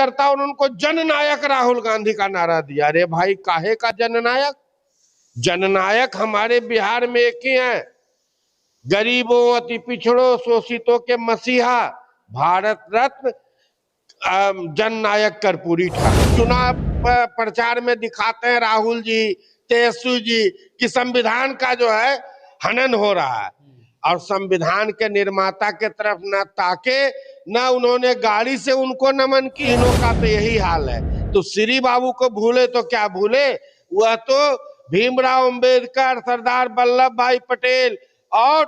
कार्यकर्ताओं ने उनको जननायक राहुल गांधी का नारा दिया। अरे भाई, काहे का जननायक? जननायक हमारे बिहार में एक ही है, गरीबों, अति पिछड़ों, शोषितों के मसीहा, भारत रत्न जननायक कर्पूरी ठाकुर। चुनाव प्रचार में दिखाते हैं राहुल जी, तेजस्वी जी कि संविधान का जो है हनन हो रहा है, और संविधान के निर्माता के तरफ न ताके, न उन्होंने गाड़ी से उनको नमन की। इन्हों का तो यही हाल है। तो श्री बाबू को भूले तो क्या भूले, वह तो भीमराव अंबेडकर, सरदार वल्लभ भाई पटेल और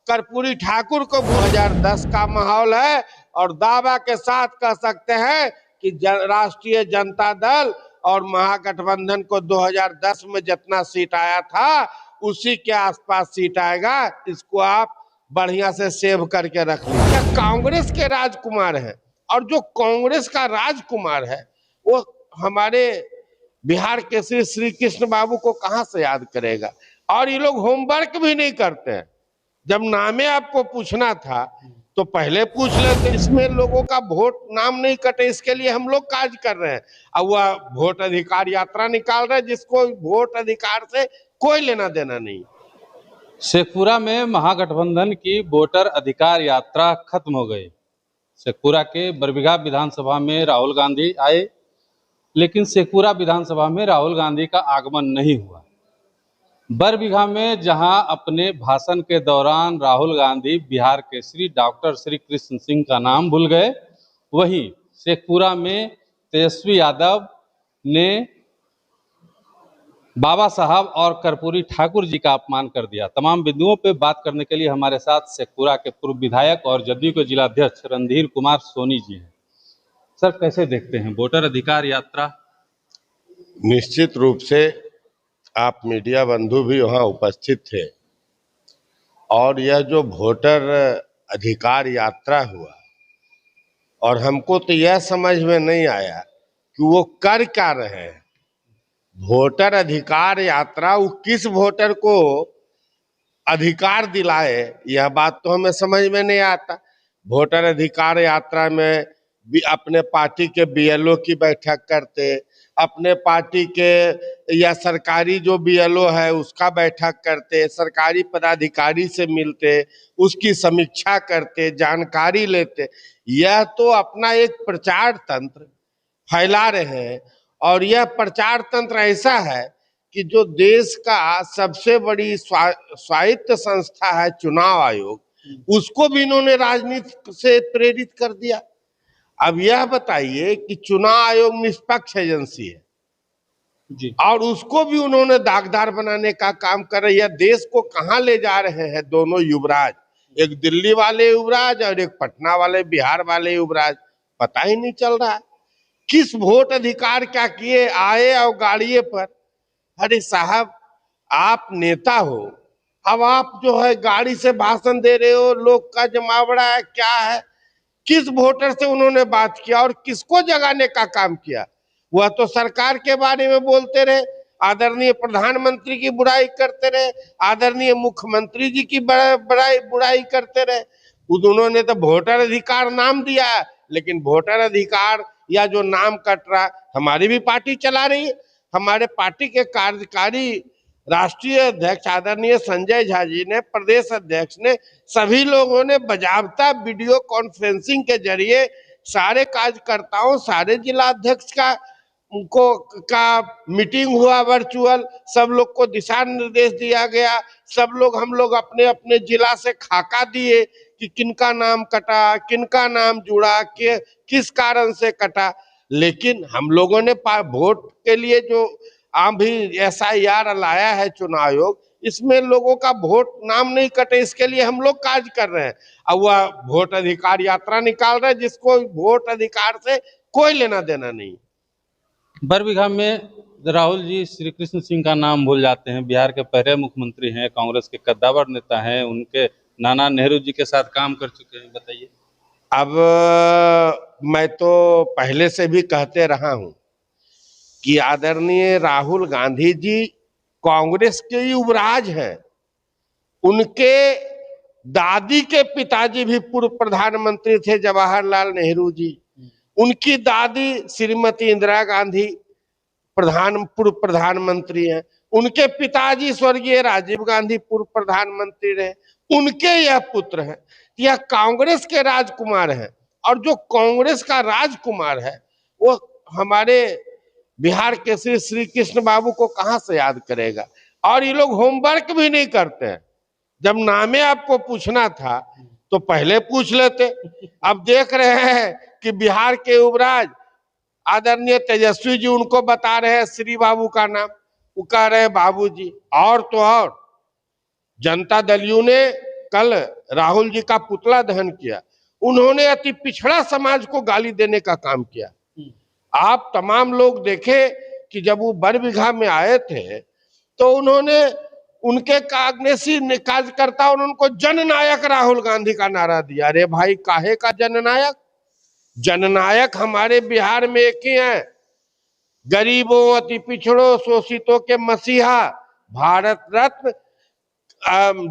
कर्पूरी ठाकुर को 2010 का माहौल है, और दावा के साथ कह सकते हैं कि राष्ट्रीय जनता दल और महागठबंधन को 2010 में जितना सीट आया था उसी के आसपास सीट आएगा। इसको आप बढ़िया से सेव करके रख लीजिए। कांग्रेस के राजकुमार हैं, और जो कांग्रेस का राजकुमार है वो हमारे बिहार के श्री कृष्ण बाबू को कहां से याद करेगा। और ये लोग होमवर्क भी नहीं करते हैं। जब नामे आपको पूछना था तो पहले पूछ लेते। इसमें लोगों का वोट नाम नहीं कटे, इसके लिए हम लोग काज कर रहे हैं। अब वह वोट अधिकार यात्रा निकाल रहे हैं जिसको वोट अधिकार से कोई लेना देना नहीं। शेखपुरा में महागठबंधन की वोटर अधिकार यात्रा खत्म हो गई। शेखपुरा के बरबीघा विधानसभा में राहुल गांधी आए, लेकिन शेखपुरा विधानसभा में राहुल गांधी का आगमन नहीं हुआ। बरबीघा में जहां अपने भाषण के दौरान राहुल गांधी बिहार केसरी डॉक्टर श्री कृष्ण सिंह का नाम भूल गए, वहीं शेखपुरा में तेजस्वी यादव ने बाबा साहब और कर्पूरी ठाकुर जी का अपमान कर दिया। तमाम बिंदुओं पे बात करने के लिए हमारे साथ शेखपुरा के पूर्व विधायक और जदयू के जिलाध्यक्ष रणधीर कुमार सोनी जी हैं। सर, कैसे देखते हैं वोटर अधिकार यात्रा? निश्चित रूप से आप मीडिया बंधु भी वहां उपस्थित थे, और यह जो वोटर अधिकार यात्रा हुआ, और हमको तो यह समझ में नहीं आया कि वो कर क्या रहे हैं। वोटर अधिकार यात्रा वो किस वोटर को अधिकार दिलाए, यह बात तो हमें समझ में नहीं आता। वोटर अधिकार यात्रा में भी अपने पार्टी के बीएलओ की बैठक करते, अपने पार्टी के या सरकारी जो बीएलओ है उसका बैठक करते, सरकारी पदाधिकारी से मिलते, उसकी समीक्षा करते, जानकारी लेते। यह तो अपना एक प्रचार तंत्र फैला रहे हैं, और यह प्रचार तंत्र ऐसा है कि जो देश का सबसे बड़ी स्वायत्त संस्था है चुनाव आयोग, उसको भी इन्होंने राजनीति से प्रेरित कर दिया। अब यह बताइए कि चुनाव आयोग निष्पक्ष एजेंसी है जी, और उसको भी उन्होंने दागदार बनाने का काम कर रही है। देश को कहां ले जा रहे हैं दोनों युवराज, एक दिल्ली वाले युवराज और एक पटना वाले बिहार वाले युवराज, पता ही नहीं चल रहा है। किस वोट अधिकार क्या किए, आए और गाड़िए पर। अरे साहब, आप नेता हो, अब आप जो है गाड़ी से भाषण दे रहे हो, लोग का जमावड़ा है, क्या है? किस वोटर से उन्होंने बात किया और किसको जगाने का काम किया? वह तो सरकार के बारे में बोलते रहे, आदरणीय प्रधानमंत्री की बुराई करते रहे, आदरणीय मुख्यमंत्री जी की बुराई करते रहे। उन्होंने तो वोटर अधिकार नाम दिया, लेकिन वोटर अधिकार या जो नाम कट रहा, हमारी भी पार्टी चला रही है। हमारे पार्टी के कार्यकारी राष्ट्रीय अध्यक्ष आदरणीय संजय झा जी ने, प्रदेश अध्यक्ष ने, सभी लोगों ने बजाबता वीडियो कॉन्फ्रेंसिंग के जरिए सारे कार्यकर्ताओं, सारे जिला अध्यक्ष का मीटिंग हुआ वर्चुअल। सब लोग को दिशा निर्देश दिया गया। सब लोग, हम लोग अपने अपने जिला से खाका दिए कि किनका नाम कटा, किनका नाम जुड़ा, किस कारण से कटा। लेकिन हम लोगों ने वोट के लिए जो अभी SIR लाया है चुनाव आयोग, इसमें लोगों का वोट नाम नहीं कटे, इसके लिए हम लोग काज कर रहे हैं। अब वह वोट अधिकार यात्रा निकाल रहे हैं जिसको वोट अधिकार से कोई लेना देना नहीं। बरबीघा में राहुल जी श्री कृष्ण सिंह का नाम भूल जाते हैं। बिहार के पहले मुख्यमंत्री हैं, कांग्रेस के कद्दावर नेता हैं, उनके नाना नेहरू जी के साथ काम कर चुके हैं। बताइए। अब मैं तो पहले से भी कहते रहा हूं कि आदरणीय राहुल गांधी जी कांग्रेस के युवराज हैं। उनके दादी के पिताजी भी पूर्व प्रधानमंत्री थे, जवाहरलाल नेहरू जी। उनकी दादी श्रीमती इंदिरा गांधी पूर्व प्रधानमंत्री हैं, उनके पिताजी स्वर्गीय राजीव गांधी पूर्व प्रधानमंत्री रहे, उनके यह पुत्र हैं। यह कांग्रेस के राजकुमार हैं, और जो कांग्रेस का राजकुमार है वो हमारे बिहार के श्री कृष्ण बाबू को कहां से याद करेगा। और ये लोग होमवर्क भी नहीं करते हैं। जब नामे आपको पूछना था तो पहले पूछ लेते। अब देख रहे हैं कि बिहार के युवराज आदरणीय तेजस्वी जी उनको बता रहे हैं श्री बाबू का नाम, वो कह रहे हैं बाबूजी। और तो और जनता दलियों ने कल राहुल जी का पुतला दहन किया, उन्होंने अति पिछड़ा समाज को गाली देने का काम किया। आप तमाम लोग देखे कि जब वो बरबीघा में आए थे तो उन्होंने उनके कांग्रेसी कार्यकर्ताओं ने उनको जननायक राहुल गांधी का नारा दिया। अरे भाई, काहे का जननायक? जननायक हमारे बिहार में एक ही है, गरीबों, अति पिछड़ों, शोषितों के मसीहा, भारत रत्न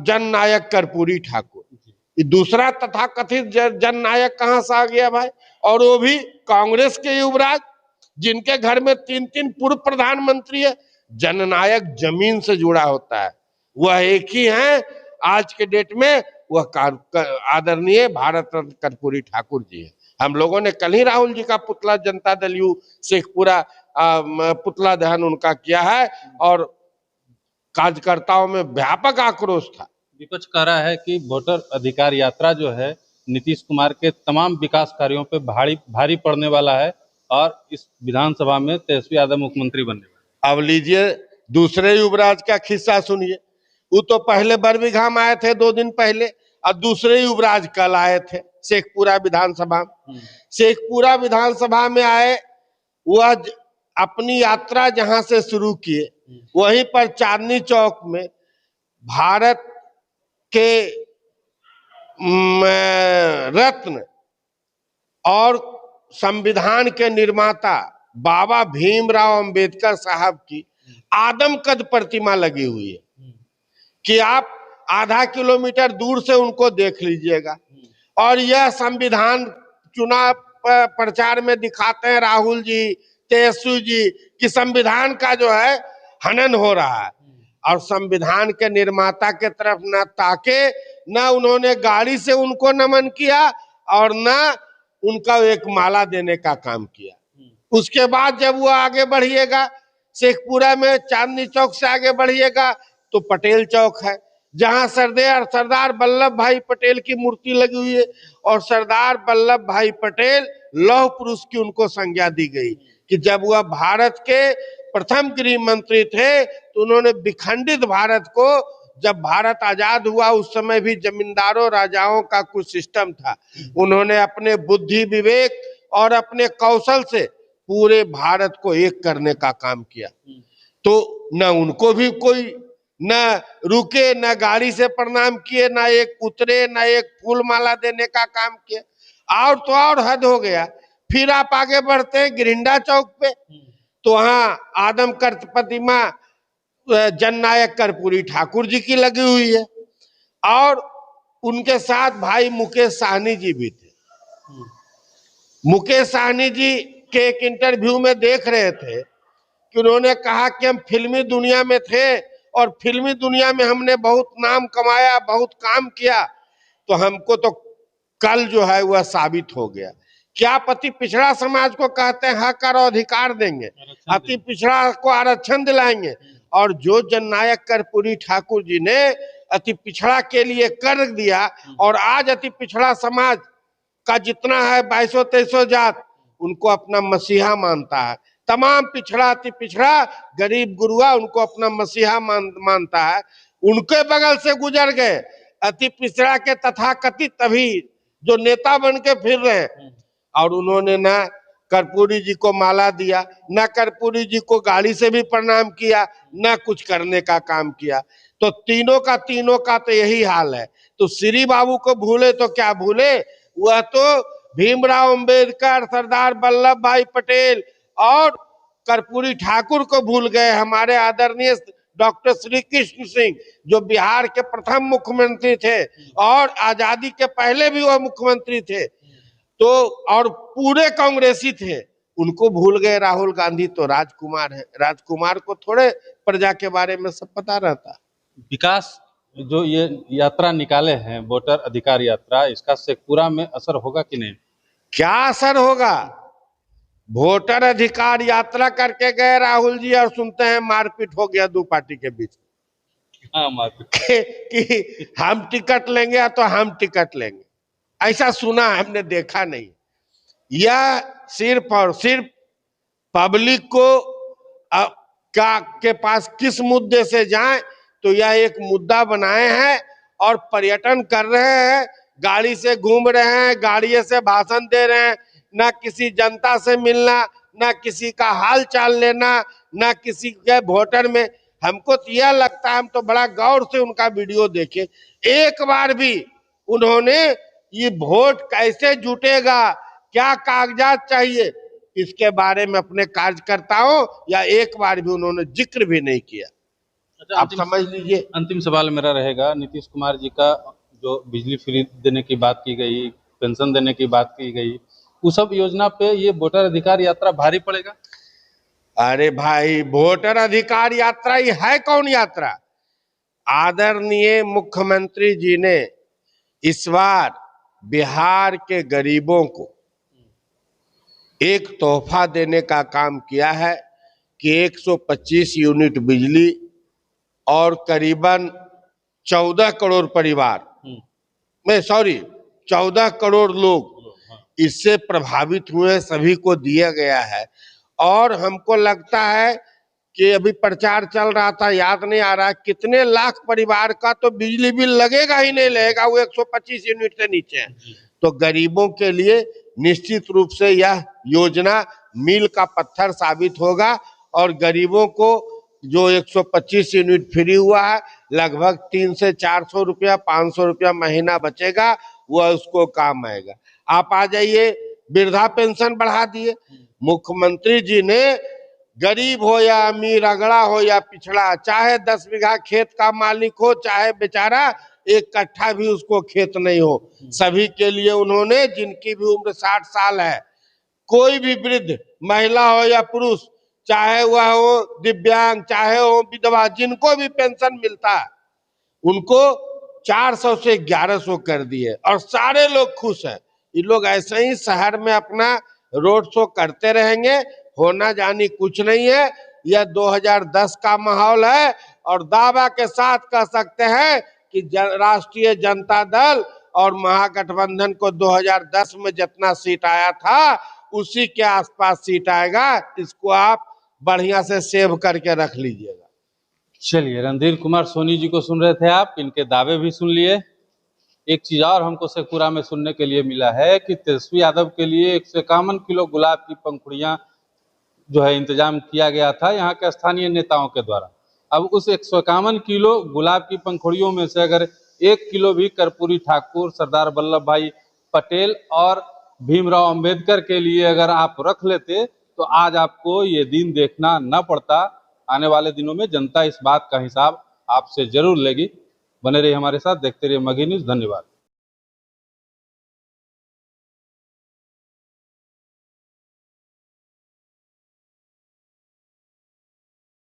जननायक कर्पूरी ठाकुर। ये दूसरा तथाकथित जननायक कहां से आ गया भाई? और वो भी कांग्रेस के युवराज, जिनके घर में 3-3 पूर्व प्रधानमंत्री है। जननायक जमीन से जुड़ा होता है, वह एक ही है आज के डेट में, वह आदरणीय भारत रत्न कर्पूरी ठाकुर जी है। हम लोगों ने कल ही राहुल जी का पुतला जनता दल यू शेखपुरा पुतला दहन उनका किया है, और कार्यकर्ताओं में व्यापक आक्रोश था। विपक्ष कह रहा है कि वोटर अधिकार यात्रा जो है नीतीश कुमार के तमाम विकास कार्यों पे भारी पड़ने वाला है, और इस विधानसभा में तेजस्वी यादव मुख्यमंत्री बनने वाले। अब लीजिए दूसरे युवराज का किस्सा सुनिए। वो तो पहले बरबीघा में आए थे 2 दिन पहले, और दूसरे युवराज कल आए थे शेखपुरा विधानसभा। शेखपुरा विधानसभा में आए, वह अपनी यात्रा जहां से शुरू किए वहीं पर चांदनी चौक में भारत के रत्न और संविधान के निर्माता बाबा भीमराव अंबेडकर साहब की आदमकद प्रतिमा लगी हुई है कि आप आधा किलोमीटर दूर से उनको देख लीजिएगा। और यह संविधान चुनाव प्रचार में दिखाते हैं राहुल जी, तेजस्वी जी, कि संविधान का जो है हनन हो रहा है, और संविधान के निर्माता के तरफ न ताके, न उन्होंने गाड़ी से उनको नमन किया, और न उनका एक माला देने का काम किया। उसके बाद जब वो आगे बढ़िएगा शेखपुरा में, चांदनी चौक से आगे बढ़िएगा तो पटेल चौक है, जहां सरदार वल्लभ भाई पटेल की मूर्ति लगी हुई है, और सरदार वल्लभ भाई पटेल लौह पुरुष की उनको संज्ञा दी गई कि जब वह भारत के प्रथम गृह मंत्री थे तो उन्होंने विखंडित भारत को, जब भारत आजाद हुआ उस समय भी जमींदारों राजाओं का कुछ सिस्टम था, उन्होंने अपने बुद्धि विवेक और अपने कौशल से पूरे भारत को एक करने का काम किया। तो न उनको भी कोई न रुके, न गाड़ी से प्रणाम किए, न एक उतरे, न एक फूल माला देने का काम किया। और तो और हद हो गया। फिर आप आगे बढ़ते हैं गिरिंडा चौक पे, तो वहां आदमकद प्रतिमा जननायक कर्पूरी ठाकुर जी की लगी हुई है, और उनके साथ भाई मुकेश साहनी जी भी थे। मुकेश साहनी जी के एक इंटरव्यू में देख रहे थे कि उन्होंने कहा कि हम फिल्मी दुनिया में थे, और फिल्मी दुनिया में हमने बहुत नाम कमाया, बहुत काम किया, तो हमको तो कल जो है वह साबित हो गया कि आप अति पिछड़ा समाज को कहते हैं हक और अधिकार देंगे, अति पिछड़ा को आरक्षण दिलाएंगे, और जो जननायक कर्पूरी ठाकुर जी ने अति पिछड़ा के लिए कर दिया, और आज अति पिछड़ा समाज का जितना है 2200-2300 जात, उनको अपना मसीहा मानता है। तमाम पिछड़ा, अति पिछड़ा, गरीब गुरुआ उनको अपना मसीहा मानता है। उनके बगल से गुजर गए अति पिछड़ा के तथाकथित अभी जो नेता बन के फिर रहे हैं, और उन्होंने ना कर्पूरी जी को माला दिया, न कर्पूरी जी को गाड़ी से भी प्रणाम किया, न कुछ करने का काम किया। तो तीनों का तो यही हाल है। तो श्री बाबू को भूले तो क्या भूले, वह तो भीमराव अंबेडकर, सरदार वल्लभ भाई पटेल और कर्पूरी ठाकुर को भूल गए। हमारे आदरणीय डॉक्टर श्री कृष्ण सिंह, जो बिहार के प्रथम मुख्यमंत्री थे और आजादी के पहले भी वह मुख्यमंत्री थे, तो और पूरे कांग्रेसी थे, उनको भूल गए राहुल गांधी तो राजकुमार है। राजकुमार को थोड़े प्रजा के बारे में सब पता रहता। विकास जो ये यात्रा निकाले हैं, वोटर अधिकार यात्रा, इसका शेखपुरा में असर होगा कि नहीं? क्या असर होगा? वोटर अधिकार यात्रा करके गए राहुल जी और सुनते हैं मारपीट हो गया दो पार्टी के बीच हाँ मार्केट। कि हम टिकट लेंगे या तो हम टिकट लेंगे, ऐसा सुना, हमने देखा नहीं। यह सिर्फ और सिर्फ पब्लिक को के पास किस मुद्दे से जाए, तो यह एक मुद्दा बनाए हैं और पर्यटन कर रहे हैं, गाड़ी से घूम रहे हैं, गाड़ी से भाषण दे रहे हैं, ना किसी जनता से मिलना, ना किसी का हाल चाल लेना, ना किसी के वोटर में। हमको तो यह लगता है, हम तो बड़ा गौर से उनका वीडियो देखे, एक बार भी उन्होंने ये वोट कैसे जुटेगा, क्या कागजात चाहिए, इसके बारे में अपने कार्यकर्ताओं या एक बार भी उन्होंने जिक्र भी नहीं किया। अच्छा, आप समझ लीजिए। अंतिम सवाल मेरा रहेगा, नीतीश कुमार जी का जो बिजली फ्री देने की बात की गई, पेंशन देने की बात की गई, उस सब योजना पे ये वोटर अधिकार यात्रा भारी पड़ेगा? अरे भाई, वोटर अधिकार यात्रा ही है कौन यात्रा? आदरणीय मुख्यमंत्री जी ने इस बार बिहार के गरीबों को एक तोहफा देने का काम किया है कि 125 यूनिट बिजली और करीबन 14 करोड़ परिवार में 14 करोड़ लोग इससे प्रभावित हुए, सभी को दिया गया है। और हमको लगता है कि अभी प्रचार चल रहा था, याद नहीं आ रहा कितने लाख परिवार का तो बिजली बिल लगेगा ही नहीं, लगेगा वो 125 यूनिट से नीचे है। तो गरीबों के लिए निश्चित रूप से यह योजना मील का पत्थर साबित होगा और गरीबों को जो 125 यूनिट फ्री हुआ है, लगभग 300 से 400 रुपया, 500 रुपया महीना बचेगा, वह उसको काम आएगा। आप आ जाइए, वृद्धा पेंशन बढ़ा दिए मुख्यमंत्री जी ने। गरीब हो या अमीर, अगड़ा हो या पिछड़ा, चाहे 10 बीघा खेत का मालिक हो, चाहे बेचारा एक कट्ठा भी उसको खेत नहीं हो, सभी के लिए उन्होंने, जिनकी भी उम्र 60 साल है, कोई भी वृद्ध महिला हो या पुरुष, चाहे वह हो दिव्यांग, चाहे हो विधवा, जिनको भी पेंशन मिलता है उनको 400 से 1100 कर दिए और सारे लोग खुश हैं। ये लोग ऐसे ही शहर में अपना रोड शो करते रहेंगे, होना जानी कुछ नहीं है। यह 2010 का माहौल है और दावा के साथ कह सकते हैं कि राष्ट्रीय जनता दल और महागठबंधन को 2010 में जितना सीट आया था उसी के आसपास सीट आएगा। इसको आप बढ़िया से सेव करके रख लीजिएगा। चलिए, रणधीर कुमार सोनी जी को सुन रहे थे आप, इनके दावे भी सुन लिए। एक चीज और हमको शेखपुरा में सुनने के लिए मिला है कि तेजस्वी यादव के लिए 151 किलो गुलाब की पंखुड़ियां जो है इंतजाम किया गया था यहाँ के स्थानीय नेताओं के द्वारा। अब उस 151 किलो गुलाब की पंखुड़ियों में से अगर 1 किलो भी कर्पूरी ठाकुर, सरदार वल्लभ भाई पटेल और भीमराव अंबेडकर के लिए अगर आप रख लेते तो आज आपको ये दिन देखना न पड़ता। आने वाले दिनों में जनता इस बात का हिसाब आपसे जरूर लेगी। बने रहिए हमारे साथ, देखते रहिए मगही न्यूज़। धन्यवाद।